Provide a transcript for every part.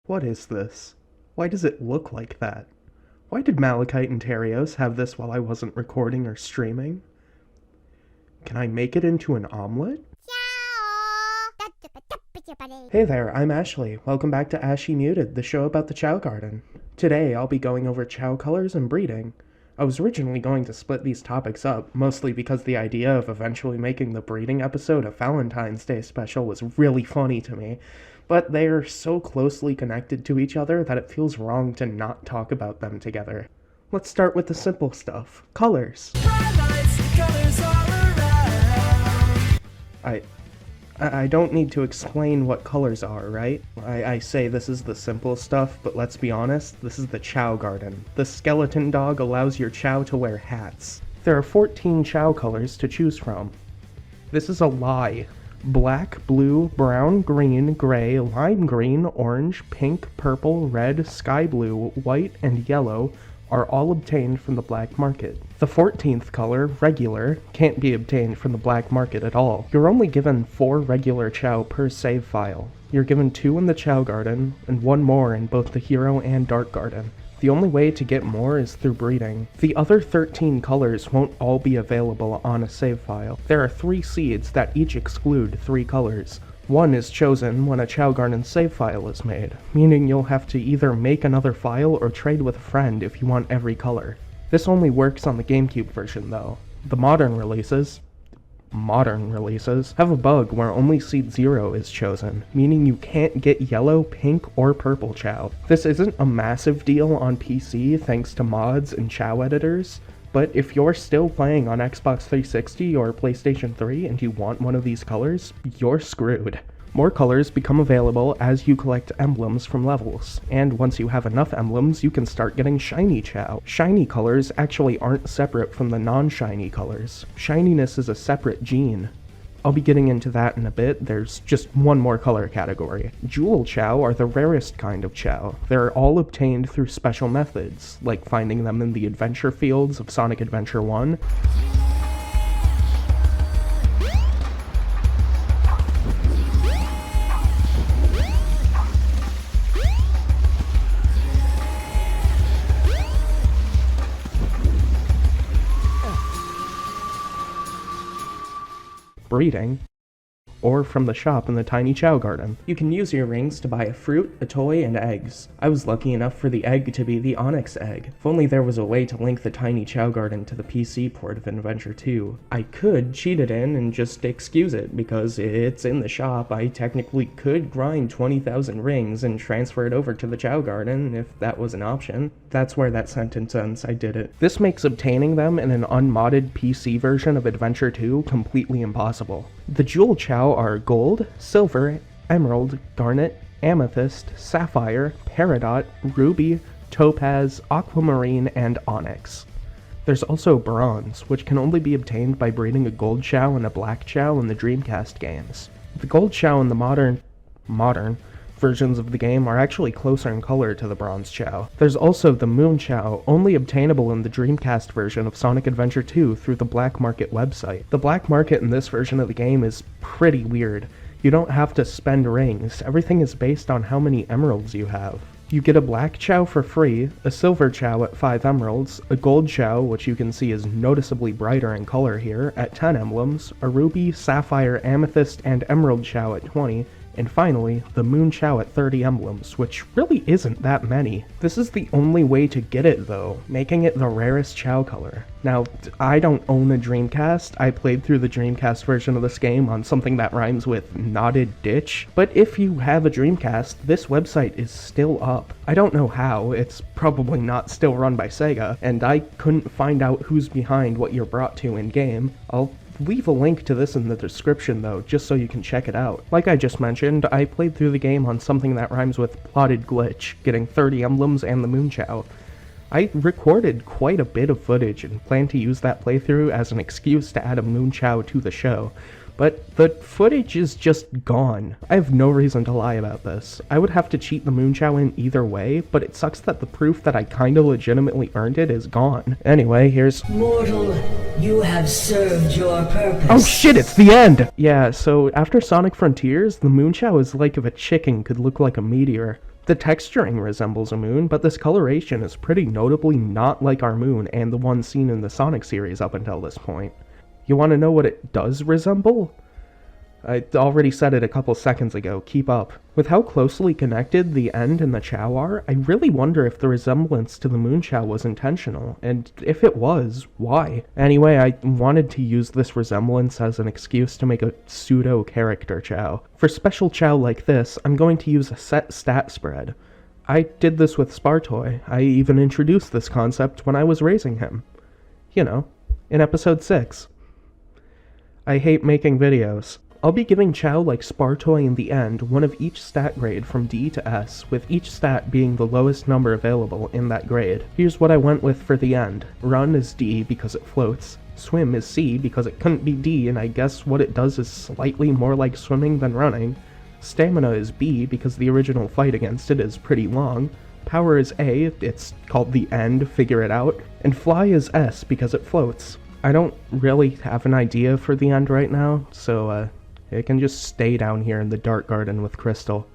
What is this? Why does it look like that? Why did Malachite and Terios have this while I wasn't recording or streaming? Can I make it into an omelet? Hey there, I'm Ashley. Welcome back to AshyMuted, the show about the Chao garden. Today, I'll be going over Chao colors and breeding. I was originally going to split these topics up, mostly because the idea of eventually making the breeding episode a Valentine's Day special was really funny to me, but they are so closely connected to each other that it feels wrong to not talk about them together. Let's start with the simple stuff. Colors. I don't need to explain what colors are, right? I say this is the simple stuff, but let's be honest, this is the Chao garden. The skeleton dog allows your Chao to wear hats. There are 14 Chao colors to choose from. This is a lie. Black, blue, brown, green, gray, lime green, orange, pink, purple, red, sky blue, white, and yellow are all obtained from the black market. The 14th color, regular, can't be obtained from the black market at all. You're only given 4 regular Chao per save file. You're given 2 in the Chao garden, and 1 more in both the hero and dark garden. The only way to get more is through breeding. The other 13 colors won't all be available on a save file. There are 3 seeds that each exclude 3 colors. One is chosen when a Chao garden save file is made, meaning you'll have to either make another file or trade with a friend if you want every color. This only works on the GameCube version though. The modern releases have a bug where only seed 0 is chosen, meaning you can't get yellow, pink, or purple Chao. This isn't a massive deal on PC thanks to mods and Chao editors, but if you're still playing on Xbox 360 or PlayStation 3 and you want one of these colors, you're screwed. More colors become available as you collect emblems from levels, and once you have enough emblems, you can start getting shiny Chao. Shiny colors actually aren't separate from the non-shiny colors. Shininess is a separate gene. I'll be getting into that in a bit. There's just one more color category. Jewel Chao are the rarest kind of Chao. They're all obtained through special methods, like finding them in the adventure fields of Sonic Adventure 1, breeding, or from the shop in the tiny Chao garden. You can use your rings to buy a fruit, a toy, and eggs. I was lucky enough for the egg to be the Onyx egg. If only there was a way to link the tiny Chao garden to the PC port of Adventure 2. I could cheat it in and just excuse it, because it's in the shop. I technically could grind 20,000 rings and transfer it over to the Chao garden if that was an option. That's where that sentence ends. I did it. This makes obtaining them in an unmodded PC version of Adventure 2 completely impossible. The Jewel Chao are gold, silver, emerald, garnet, amethyst, sapphire, peridot, ruby, topaz, aquamarine, and onyx. There's also bronze, which can only be obtained by breeding a gold Chao and a black Chao in the Dreamcast games. The gold Chao in the modern versions of the game are actually closer in color to the bronze Chao. There's also the moon Chao, only obtainable in the Dreamcast version of Sonic Adventure 2 through the black market website. The black market in this version of the game is pretty weird. You don't have to spend rings, everything is based on how many emeralds you have. You get a black Chao for free, a silver Chao at 5 emeralds, a gold Chao, which you can see is noticeably brighter in color here, at 10 emblems, a ruby, sapphire, amethyst, and emerald Chao at 20, and finally, the Moon Chao at 30 emblems, which really isn't that many. This is the only way to get it though, making it the rarest Chao color. Now, I don't own a Dreamcast. I played through the Dreamcast version of this game on something that rhymes with knotted ditch, but if you have a Dreamcast, this website is still up. I don't know how, it's probably not still run by Sega, and I couldn't find out who's behind what you're brought to in-game. I'll leave a link to this in the description though, just so you can check it out. Like I just mentioned, I played through the game on something that rhymes with plotted glitch, getting 30 emblems and the Moon Chao. I recorded quite a bit of footage and plan to use that playthrough as an excuse to add a Moon Chao to the show, but the footage is just gone. I have no reason to lie about this. I would have to cheat the Moon Chao in either way, but it sucks that the proof that I kinda legitimately earned it is gone. Anyway, here's... Mortal, you have served your purpose. Oh shit, it's the end! Yeah, so after Sonic Frontiers, the Moon Chao is like if a chicken could look like a meteor. The texturing resembles a moon, but this coloration is pretty notably not like our moon and the one seen in the Sonic series up until this point. You want to know what it does resemble? I already said it a couple seconds ago, keep up. With how closely connected the End and the Chao are, I really wonder if the resemblance to the Moon Chao was intentional, and if it was, why? Anyway, I wanted to use this resemblance as an excuse to make a pseudo-character Chao. For special Chao like this, I'm going to use a set stat spread. I did this with Spartoy. I even introduced this concept when I was raising him. You know, in episode 6. I hate making videos. I'll be giving Chao like Spartoy in the End one of each stat grade from D to S, with each stat being the lowest number available in that grade. Here's what I went with for the End. Run is D because it floats. Swim is C because it couldn't be D, and I guess what it does is slightly more like swimming than running. Stamina is B because the original fight against it is pretty long. Power is A, it's called the End, figure it out. And Fly is S because it floats. I don't really have an idea for the End right now, so it can just stay down here in the Dark Garden with Crystal.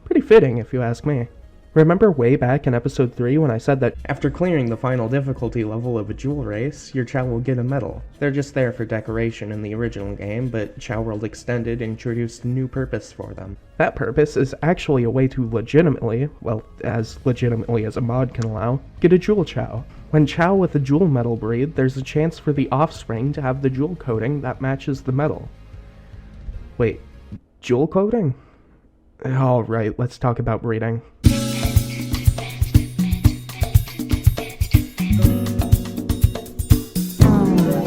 Pretty fitting, if you ask me. Remember way back in episode 3 when I said that after clearing the final difficulty level of a jewel race, your Chao will get a medal. They're just there for decoration in the original game, but Chao World Extended introduced a new purpose for them. That purpose is actually a way to legitimately, well, as legitimately as a mod can allow, get a jewel Chao. When Chao with a jewel medal breed, there's a chance for the offspring to have the jewel coating that matches the medal. Wait, jewel coating? Alright, let's talk about breeding.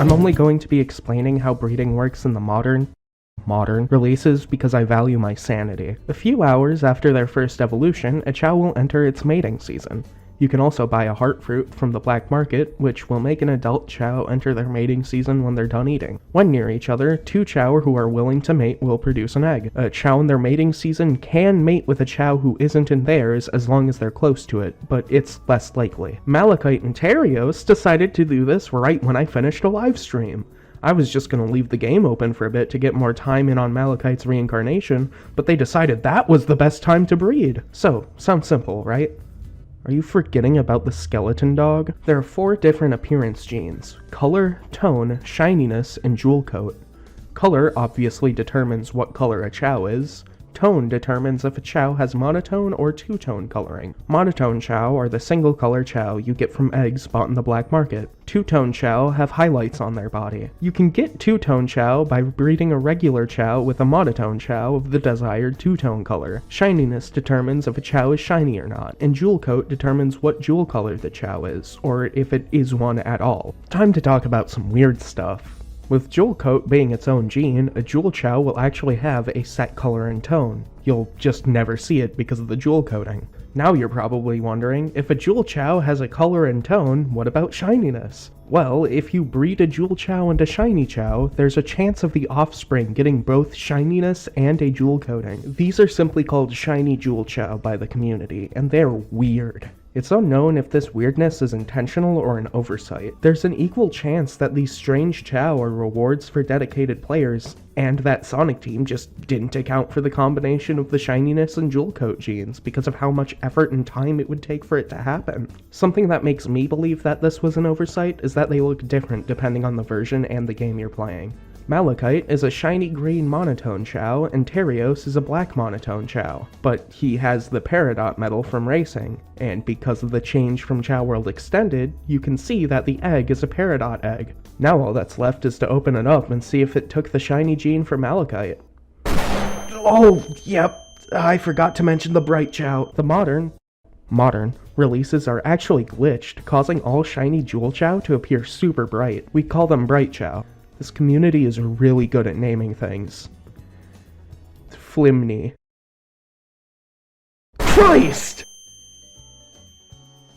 I'm only going to be explaining how breeding works in the modern releases because I value my sanity. A few hours after their first evolution, a Chao will enter its mating season. You can also buy a heart fruit from the black market, which will make an adult Chao enter their mating season when they're done eating. When near each other, two Chao who are willing to mate will produce an egg. A Chao in their mating season can mate with a Chao who isn't in theirs as long as they're close to it, but it's less likely. Malachite and Terios decided to do this right when I finished a live stream. I was just gonna leave the game open for a bit to get more time in on Malachite's reincarnation, but they decided that was the best time to breed. So, sounds simple, right? Are you forgetting about the skeleton dog? There are 4 different appearance genes: color, tone, shininess, and jewel coat. Color obviously determines what color a Chao is. Tone determines if a Chao has monotone or two-tone coloring. Monotone Chao are the single-color Chao you get from eggs bought in the black market. Two-tone Chao have highlights on their body. You can get two-tone Chao by breeding a regular Chao with a monotone Chao of the desired two-tone color. Shininess determines if a Chao is shiny or not, and jewel coat determines what jewel color the Chao is, or if it is one at all. Time to talk about some weird stuff. With jewel coat being its own gene, a jewel Chao will actually have a set color and tone. You'll just never see it because of the jewel coating. Now you're probably wondering, if a jewel Chao has a color and tone, what about shininess? Well, if you breed a jewel Chao and a shiny Chao, there's a chance of the offspring getting both shininess and a jewel coating. These are simply called shiny jewel Chao by the community, and they're weird. It's unknown if this weirdness is intentional or an oversight. There's an equal chance that these strange Chao are rewards for dedicated players, and that Sonic Team just didn't account for the combination of the shininess and jewel coat genes because of how much effort and time it would take for it to happen. Something that makes me believe that this was an oversight is that they look different depending on the version and the game you're playing. Malachite is a shiny green monotone Chao, and Terios is a black monotone Chao, but he has the Peridot medal from racing, and because of the change from Chao World Extended, you can see that the egg is a Peridot egg. Now all that's left is to open it up and see if it took the shiny gene for Malachite. Oh, yep, I forgot to mention the bright Chao. The modern releases are actually glitched, causing all shiny jewel Chao to appear super bright. We call them bright Chao. This community is really good at naming things. Flimney. Christ!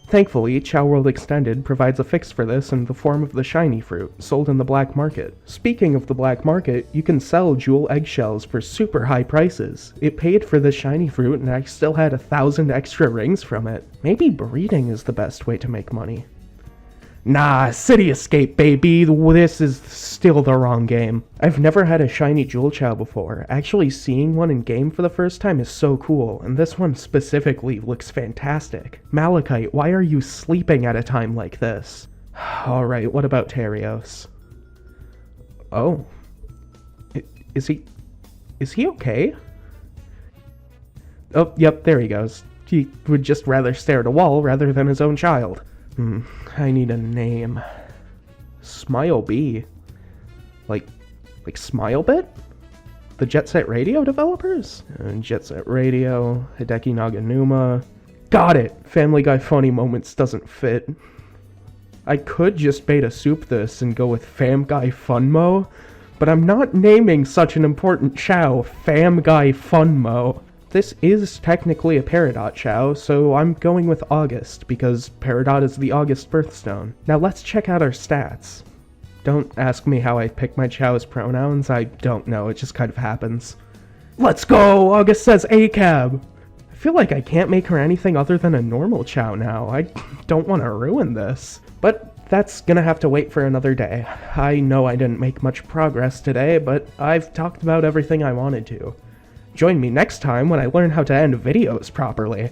Thankfully, Chao World Extended provides a fix for this in the form of the shiny fruit, sold in the black market. Speaking of the black market, you can sell jewel eggshells for super high prices. It paid for the shiny fruit and I still had 1,000 extra rings from it. Maybe breeding is the best way to make money. Nah, City Escape, baby. This is still the wrong game. I've never had a shiny Jewel Chao before. Actually seeing one in game for the first time is so cool, and this one specifically looks fantastic. Malachite, why are you sleeping at a time like this? Alright, what about Terios? Oh. Is he okay? Oh, yep, there he goes. He would just rather stare at a wall rather than his own child. I need a name. Smile B. Like Smilebit? The Jet Set Radio developers? Jet Set Radio, Hideki Naganuma. Got it! Family Guy Funny Moments doesn't fit. I could just beta soup this and go with Fam Guy Funmo, but I'm not naming such an important Chao Fam Guy Funmo. This is technically a Peridot Chao, so I'm going with August, because Peridot is the August birthstone. Now let's check out our stats. Don't ask me how I pick my Chao's pronouns, I don't know, it just kind of happens. Let's go! August says ACAB! I feel like I can't make her anything other than a normal Chao now, I don't want to ruin this. But that's gonna have to wait for another day. I know I didn't make much progress today, but I've talked about everything I wanted to. Join me next time when I learn how to end videos properly.